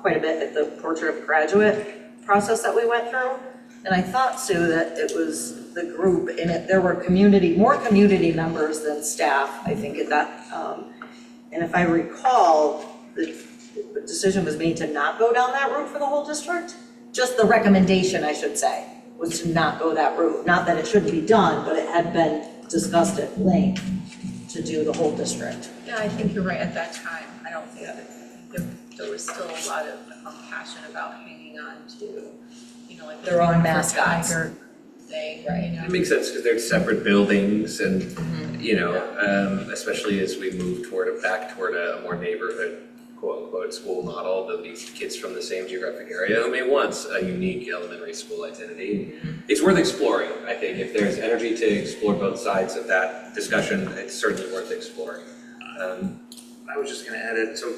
quite a bit at the portrait of graduate process that we went through. And I thought, Sue, that it was the group, and there were more community members than staff, I think, at that. And if I recall, the decision was made to not go down that route for the whole district. Just the recommendation, I should say, was to not go that route. Not that it shouldn't be done, but it had been discussed at length to do the whole district. Yeah, I think you're right at that time. I don't think there was still a lot of passion about hanging on to, you know, like Their own mascots. Tiger thing, right? It makes sense because they're separate buildings and, you know, especially as we move back toward a more neighborhood, quote unquote, school model, there'll be kids from the same geographic area who may want a unique elementary school identity. It's worth exploring, I think. If there's energy to explore both sides of that discussion, it's certainly worth exploring. I was just gonna add it, so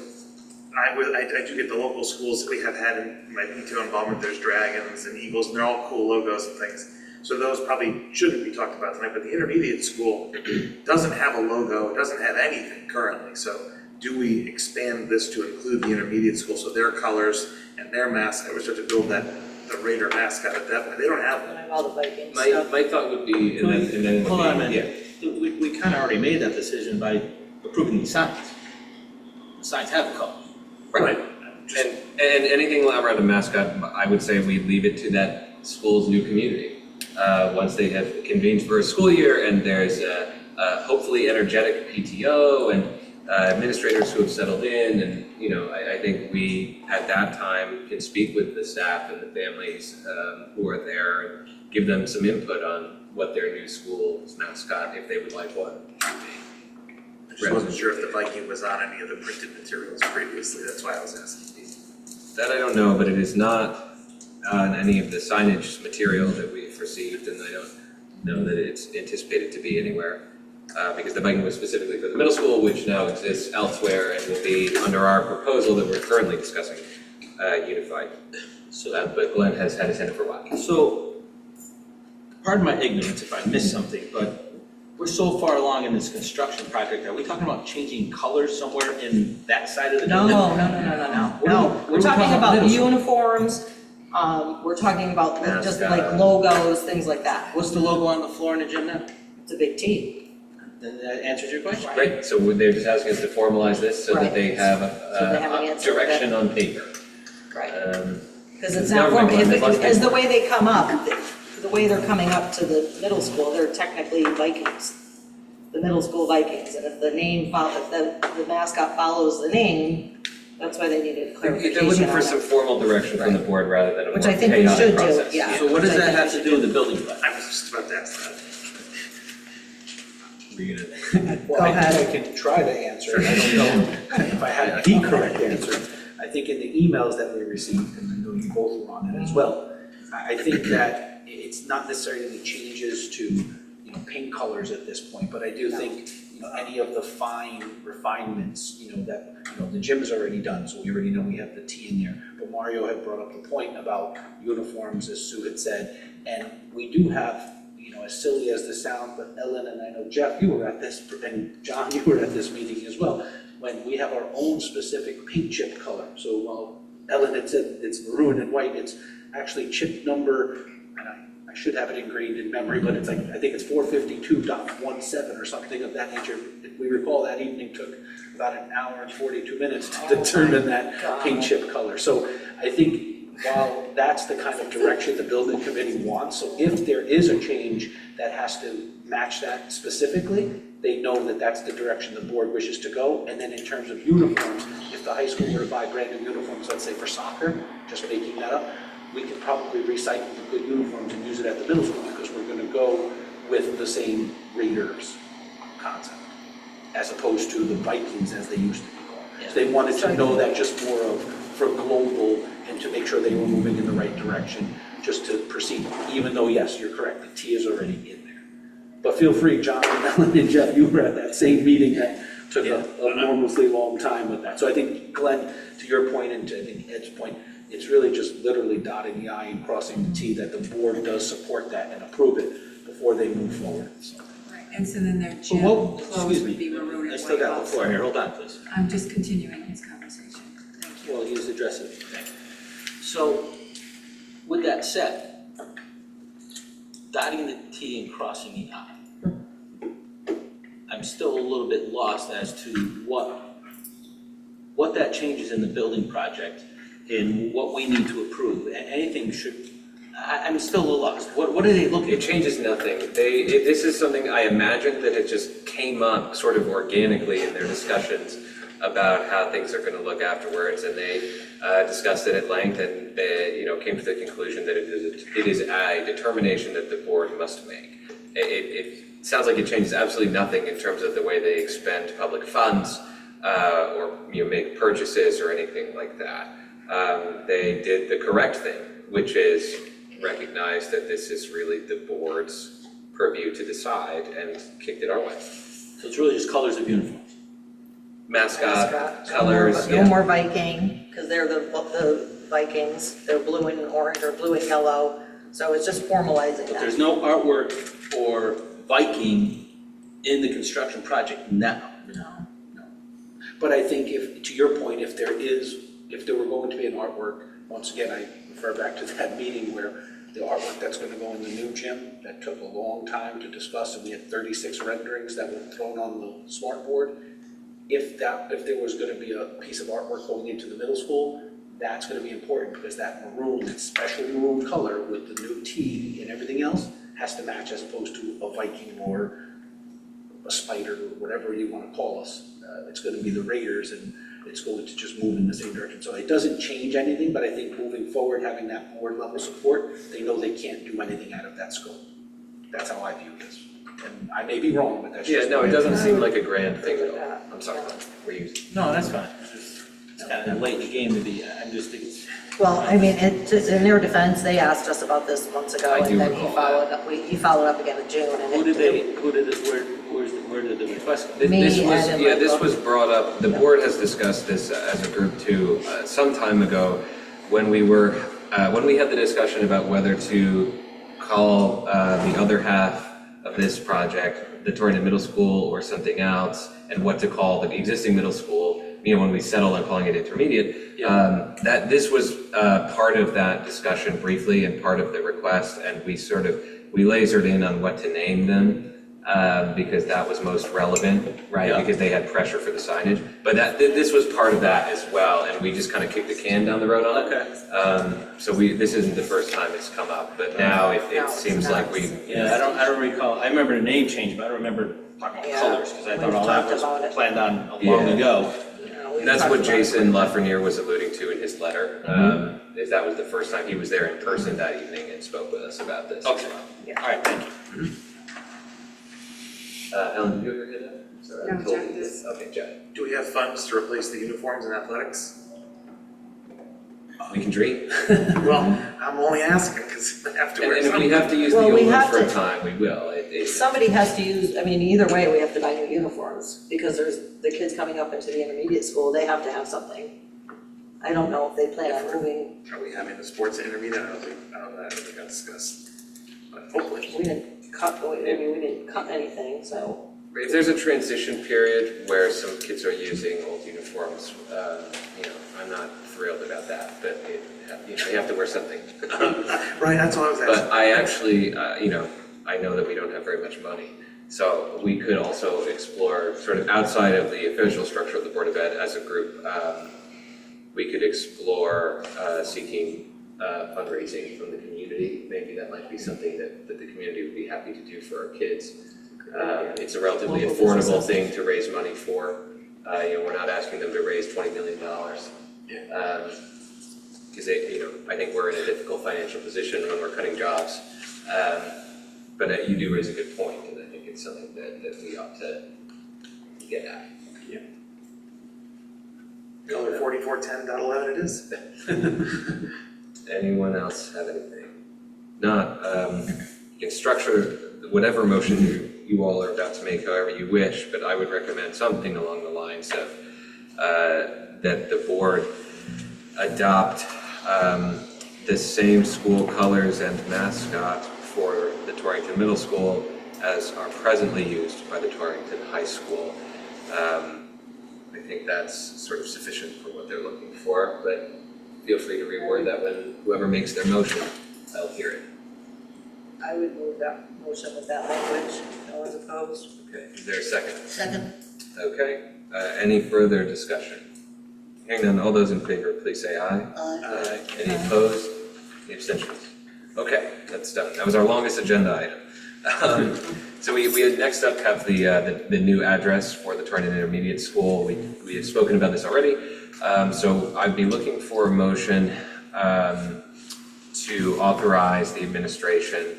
I do get the local schools that we have had in my PTO involvement, there's dragons and eagles, and they're all cool logos and things. So those probably shouldn't be talked about tonight, but the intermediate school doesn't have a logo, it doesn't have anything currently. So do we expand this to include the intermediate school, so their colors and their mascot, we start to build the Raider mascot at that point, they don't have one. I have all the Vikings My stuff. thought would be, and then it Hold on a would be, minute. yeah. We kind of already made that decision by approving these signs. The signs have a color. Right. And anything around a mascot, I would say we leave it to that school's new community. Once they have convened for a school year and there's a hopefully energetic PTO and administrators who have settled in, and you know, I think we at that time can speak with the staff and the families who are there and give them some input on what their new school's mascot, if they would like one, should be. I just wasn't sure if the Viking was on any of the printed materials previously, that's why I was asking. That I don't know, but it is not on any of the signage material that we've received, and I don't know that it's anticipated to be anywhere. Because the Viking was specifically for the middle school, which now exists elsewhere and will be under our proposal that we're currently discussing, unified. So, but Glenn has had his hand up for a while. So, pardon my ignorance if I missed something, but we're so far along in this construction project, are we talking about changing colors somewhere in that side of the No, building? no. We're talking about uniforms, we're talking about just like logos, things like that. What's the logo on the floor in the gym now? It's a big T. Then that answers your question. Right, so they're just asking us to formalize this so that they have So they have an a answer to direction on paper. Right. Um, Because it's the not, government if must it, be- as the way they come up, the way they're coming up to the middle school, they're technically Vikings. The middle school Vikings, and if the name, if the mascot follows the name, that's why they needed clarification They're looking on for it. some formal direction from the board rather than a more Which I think we chaotic should do, process. yeah. So what does that have to do with the building plan? I was just about to ask that. Well, I think I can try to answer it. I don't know if I had the correct answer. I think in the emails that we received, and I know you both were on it as well, I think that it's not necessarily any changes to, you know, paint colors at this point, but I do think, you know, any of the fine refinements, you know, that, you know, the gym's already done, so we already know we have the T in there. But Mario had brought up the point about uniforms, as Sue had said, and we do have, you know, as silly as this sounds, but Ellen and I know Jeff, you were at this, and John, you were at this meeting as well, when we have our own specific paint chip color. So while Ellen had said it's maroon and white, it's actually chip number, and I should have it ingrained in memory, but it's like, I think it's 452.17 or something of that nature. If we recall, that evening took about an hour and 42 minutes to determine that paint chip color. So I think while that's the kind of direction the building committee wants, so if there is a change that has to match that specifically, they know that that's the direction the board wishes to go. And then in terms of uniforms, if the high school were to buy brand new uniforms, let's say for soccer, just making that up, we could probably recycle the good uniforms and use it at the middle school because we're gonna go with the same Raiders concept as opposed to the Vikings as they used to be called. So they wanted to know that just more of for global and to make sure they were moving in the right direction, just to proceed, even though, yes, you're correct, the T is already in there. But feel free, John, Ellen, and Jeff, you were at that same meeting that took a enormously long time with that. So I think, Glenn, to your point and to I think Ed's point, it's really just literally dotting the I and crossing the T that the board does support that and approve it before they move forward, so. Right, and so then their gym Well, clothes excuse would me, be maroon and I still white got the floor also. here, hold on, please. I'm just continuing his conversation. Thank you. Well, he was addressing it. So, with that said, dotting the T and crossing the I, I'm still a little bit lost as to what that changes in the building project and what we need to approve. Anything should, I'm still a little lost. What are they looking It at? changes nothing. This is something I imagine that it just came up sort of organically in their discussions about how things are gonna look afterwards, and they discussed it at length, and they, came to the conclusion that it is a determination that the board must make. It sounds like it changes absolutely nothing in terms of the way they expend public funds, or, make purchases or anything like that. They did the correct thing, which is recognize that this is really the board's purview to decide, and kicked it our way. So it's really just colors of uniforms. Mascot, colors, No more Viking, because they're the Vikings, they're blue and orange or blue and yellow, so it's just formalizing But that. there's no artwork or Viking in the construction project now. No. But I think if, to your point, if there were going to be an artwork, once again, I refer back to that meeting where the artwork that's gonna go in the new gym, that took a long time to discuss, and we had 36 renderings that were thrown on the smart board. If there was gonna be a piece of artwork going into the middle school, that's gonna be important, because that maroon, that special maroon color with the new T and everything else has to match, as opposed to a Viking or a spider, or whatever you wanna call us. It's gonna be the Raiders, and it's going to just move in the same direction. So it doesn't change anything, but I think moving forward, having that board level support, they know they can't do anything out of that scope. That's how I view this. And I may be wrong, but that's Yeah, just. no, it doesn't seem like a grand thing at all. I'm sorry, were you? No, that's fine. It's kind of late in the game to be, I'm just thinking. Well, I mean, in their defense, they asked us about this months ago, I do and then he recall followed up, he followed up again in June, and where did the request come? This Me, was, Ed, and yeah, this Michael. was brought up, the board has discussed this as a group too, some time ago, when we had the discussion about whether to call the other half of this project the Torrington Middle School or something else, and what to call the existing middle school, when we settled on calling it intermediate, that this was part of that discussion briefly and part of the request, and we lasered in on what to name them, because that was most relevant, right? Yeah. Because they had pressure for the signage, but this was part of that as well, and we just kind of kicked the can down the road on it. Okay. So this isn't the first time it's come up, but now it seems like we. Yeah, I don't recall, I remember the name change, but I don't remember talking about Yeah, colors, because I thought we've all that talked was about it. planned on long Yeah. ago. And that's what Jason Lafreniere was alluding to in his letter, is that was the first time he was there in person that evening and spoke with us about this. Okay, all right, thank you. Ellen, did you have your hand up? Sorry, I No, told Jeff you. does. Okay, Jeff. Do we have funds to replace the uniforms in athletics? We can dream. Well, I'm only asking because I have to wear And if we something. have to use the Well, old we ones have for a to- time, we will. Somebody has to use, I mean, either way, we have to buy new uniforms, because there's the kids coming up into the intermediate school, they have to have something. I don't know if they plan on moving, Are we having the sports intermediate? I don't think got discussed. But hopefully. we didn't cut anything, so. If there's a transition period where some kids are using old uniforms, I'm not thrilled about that, but you have to wear something. Right, that's what I was asking. But I actually, I know that we don't have very much money. So we could also explore, sort of outside of the official structure of the Board of Ed as a group, we could explore seeking fundraising from the community. Maybe that might be something that the community would be happy to do for our kids. It's a relatively affordable thing to raise money for. We're not asking them to raise $20 million. Because I think we're in a difficult financial position when we're cutting jobs. But you do raise a good point, and I think it's something that we ought to get at. Yeah. Color 4410.11 it is. Anyone else have anything? Not, you can structure whatever motion you all are about to make however you wish, but I would recommend something along the lines of that the board adopt the same school colors and mascot for the Torrington Middle School as are presently used by the Torrington High School. I think that's sort of sufficient for what they're looking for, but feel free to reword that when whoever makes their motion, I'll hear it. I would move that motion with that language. No one's opposed. Okay, is there a second? Second. Okay, any further discussion? Hearing none, all those in favor, please say aye. Aye. Any opposed? Any abstentions? Okay, that's done. That was our longest agenda item. So we next up have the new address for the Torrington Intermediate School. We have spoken about this already. So I'd be looking for a motion to authorize the administration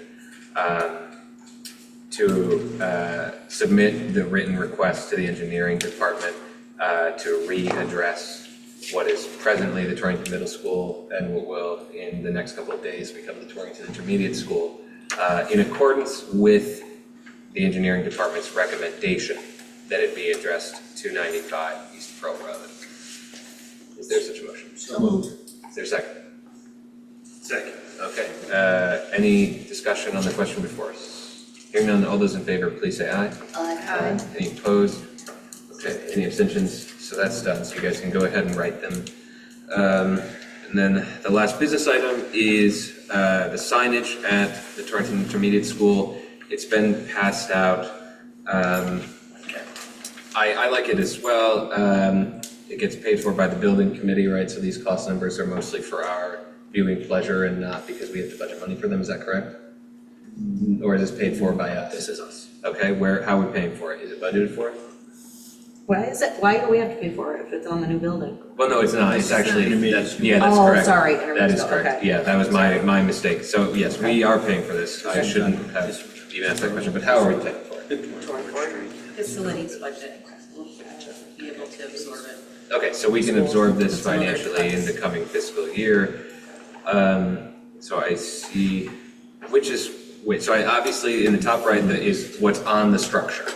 to submit the written request to the engineering department to readdress what is presently the Torrington Middle School and what will in the next couple of days become the Torrington Intermediate School, in accordance with the engineering department's recommendation that it be addressed 295 East Pearl Road. Is there such a motion? So moved. Is there a second? Second. Okay, any discussion on the question before us? Hearing none, all those in favor, please say aye. Aye. Any opposed? Okay, any abstentions? So that's done, so you guys can go ahead and write them. And then the last business item is the signage at the Torrington Intermediate School. It's been passed out. I like it as well. It gets paid for by the building committee, right? So these cost numbers are mostly for our viewing pleasure and not because we have to budget money for them, is that correct? Or is this paid for by us? This is us. Okay, how are we paying for it? Is it budgeted for? Why do we have to pay for it if it's on the new building? Well, no, it's not. It's actually, that's correct. Oh, sorry. That is correct. Okay. Yeah, that was my mistake. So yes, we are paying for this. I shouldn't have even asked that question, but how are we paying for it? Facilities budget, we'll be able to absorb it. Okay, so we can absorb this financially in the coming fiscal year. So I see, obviously in the top right is what's on the structure.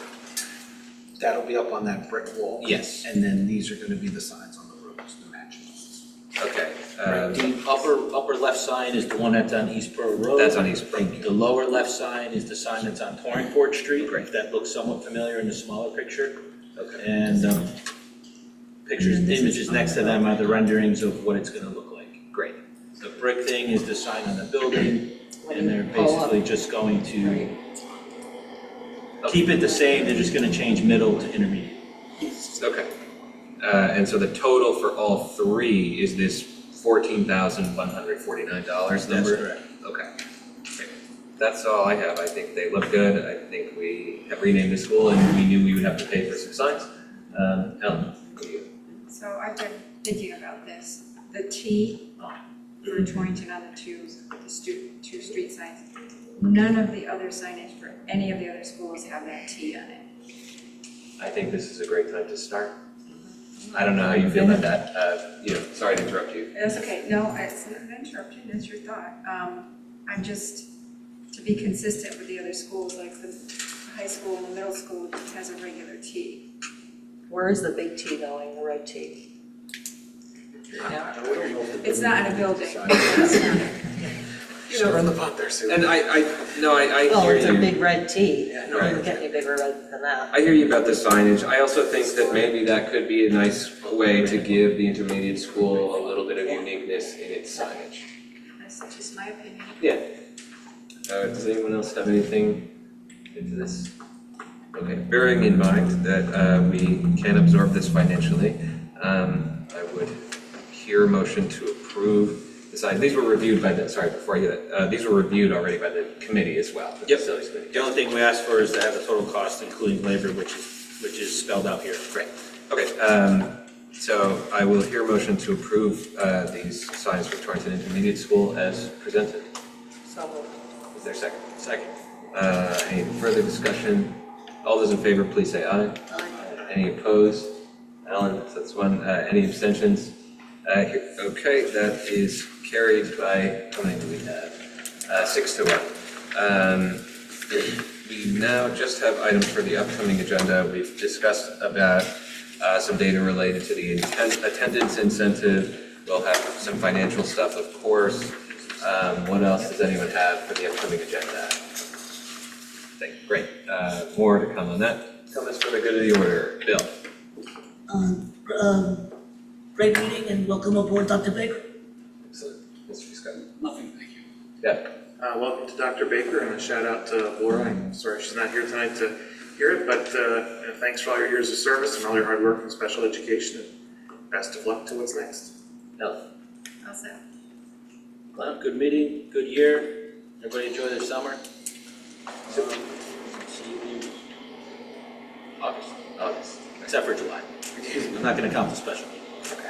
That'll be up on that brick wall. Yes. And then these are gonna be the signs on the roads, the matches. Okay. The upper left sign is the one that's on East Pearl Road. That's on East Pearl. The lower left sign is the sign that's on Torrington Street, if that looks somewhat familiar in the smaller picture. Okay. And images next to them are the renderings of what it's gonna look like. Great. The brick thing is the sign on the building, and they're basically just going to keep it the same, they're just gonna change middle to intermediate. Okay. And so the total for all three is this $14,149 number? That's correct. Okay. That's all I have. I think they look good. I think we have renamed the school and we knew we would have to pay for some signs. Ellen, what do you? So I've been thinking about this, the T for Torrington on the two street signs. None of the other signage for any of the other schools have that T on it. I think this is a great time to start. I don't know how you feel about that. Sorry to interrupt you. That's okay, no, it's not an interruption, it's your thought. I'm just, to be consistent with the other schools, like the high school and the middle school has a regular T. Where is the big T going, the red T? It's not in a building. Stir in the pot there, Sue. And I Well, hear it's a you. big red T. Yeah, It right. doesn't get any bigger red than that. I hear you about the signage. I also think that maybe that could be a nice way to give the intermediate school a little bit of uniqueness in its signage. That's just my opinion. Yeah. Does anyone else have anything into this? Okay, bearing in mind that we can absorb this financially, I would hear a motion to approve the sign. These were reviewed by the, sorry, before I get it, these were reviewed already by the committee as well, the Yep. facilities committee. The only thing we ask for is to have the total cost, including labor, which is spelled out here. Great. Okay, so I will hear a motion to approve these signs for Torrington Intermediate School as presented. So moved. Is there a second? Second. Any further discussion? All those in favor, please say aye. Aye. Any opposed? Alan, so that's one. Any abstentions? Okay, that is carried by, how many do we have? 6-1. We now just have items for the upcoming agenda. We've discussed about some data related to the attendance incentive. We'll have some financial stuff, of course. What else does anyone have for the upcoming agenda? Great. More to come on that. Comments for the good of the order. Bill? Great meeting and welcome aboard, Dr. Baker. Excellent. Mr. Scott? Nothing, thank you. Yeah. Welcome to Dr. Baker, and a shout out to Laura. I'm sorry she's not here tonight to hear it, but thanks for all your years of service and all your hard work in special education, and best of luck to what's next. Ellen? Also, Well, good meeting, good year. Everybody enjoy their summer. See you in August. except for July. I'm not gonna count the special meeting.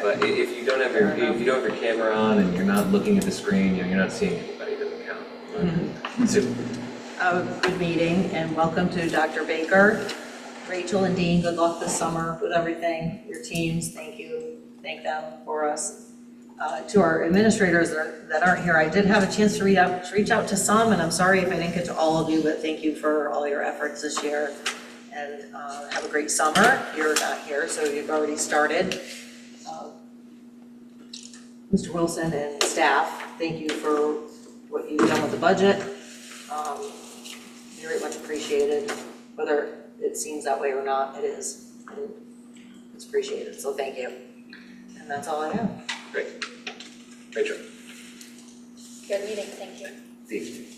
But if you don't have your camera on and you're not looking at the screen, you're not seeing anybody, it doesn't count. Sue? Good meeting and welcome to Dr. Baker. Rachel and Dean, good luck this summer with everything. Your teams, thank you. Thank them for us. To our administrators that aren't here, I did have a chance to reach out to some, and I'm sorry if I didn't get to all of you, but thank you for all your efforts this year. And have a great summer. You're not here, so you've already started. Mr. Wilson and staff, thank you for what you've done with the budget. Very much appreciated, whether it seems that way or not, it is. And it's appreciated, so thank you. And that's all I have. Great. Rachel? good meeting, thank you. Steve?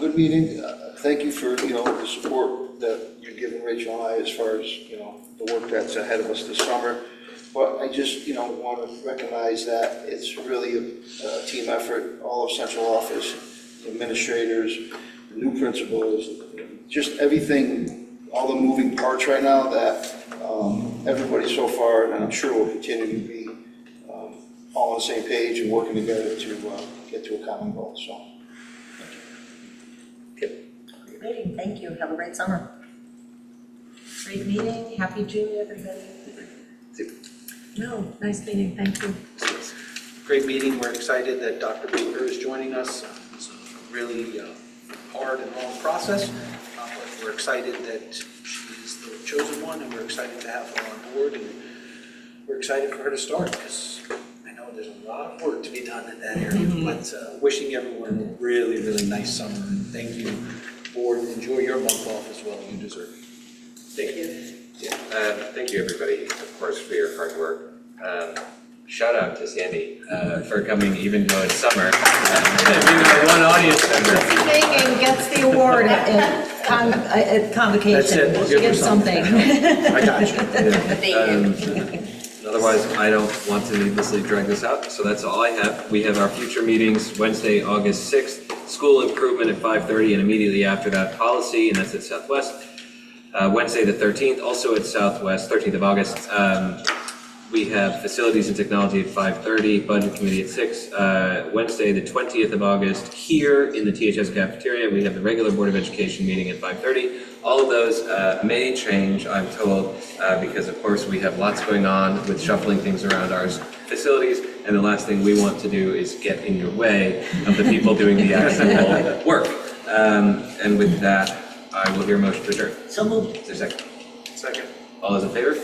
Good meeting. Thank you for, the support that you're giving Rachel and I as far as, the work that's ahead of us this summer. But I just, want to recognize that it's really a team effort, all of central office, the administrators, the new principals, just everything, all the moving parts right now that everybody so far, and I'm sure will continue to be all on the same page and working together to get to a common goal, so. Great, thank you. Have a great summer. Great meeting, happy June, everybody. No, nice meeting, thank you. Great meeting, we're excited that Dr. Baker is joining us. It's a really hard and long process, but we're excited that she's the chosen one, and we're excited to have her on board, and we're excited for her to start, because I know there's a lot of work to be done in that area, but wishing everyone a really, really nice summer, and thank you, board, enjoy your month off as well, you deserve it. Thank you. Yeah, thank you, everybody, of course, for your hard work. Shout out to Sandy for coming, even though it's summer. Being our one audience member. Megan gets the award at convocation. That's it. We'll She give her gets something. I got you. Otherwise, I don't want to needlessly drag this out, so that's all I have. We have our future meetings, Wednesday, August 6th, school improvement at 5:30, and immediately after that, policy, and that's at Southwest. Wednesday, the 13th, also at Southwest, 13th of August. We have facilities and technology at 5:30, budget committee at 6. Wednesday, the 20th of August, here in the THS cafeteria, we have the regular Board of Education meeting at 5:30. All of those may change, I'm told, because of course we have lots going on with shuffling things around our facilities, and the last thing we want to do is get in your way of the people doing the actual work. And with that, I will hear a motion to adjourn. So moved. Is there a second? Second. All those in favor?